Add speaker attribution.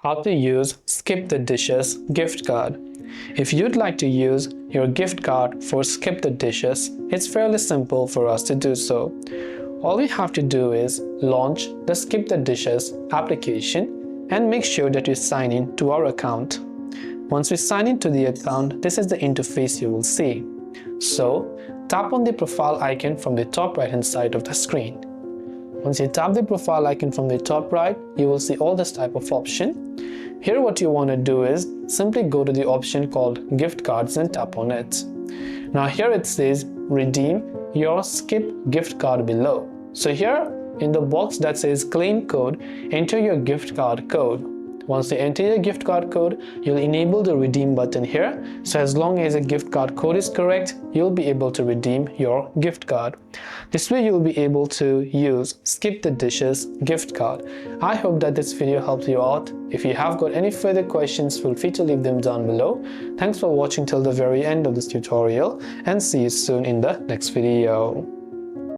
Speaker 1: how to use Skip the Dishes gift card. If you'd like to use your gift card for Skip the Dishes, it's fairly simple for us to do so. All we have to do is launch the Skip the Dishes application and make sure that you sign in to our account. Once we sign into the account, this is the interface you will see. So, tap on the profile icon from the top right hand side of the screen. Once you tap the profile icon from the top right, you will see all this type of option. Here what you want to do is simply go to the option called gift cards and tap on it. Now here it says redeem your Skip gift card below. So here in the box that says claim code, enter your gift card code. Once you enter your gift card code, you'll enable the redeem button here. So as long as the gift card code is correct, you'll be able to redeem your gift card. This way you'll be able to use Skip the Dishes gift card. I hope that this video helped you out. If you have got any further questions, feel free to leave them down below. Thanks for watching till the very end of this tutorial and see you soon in the next video.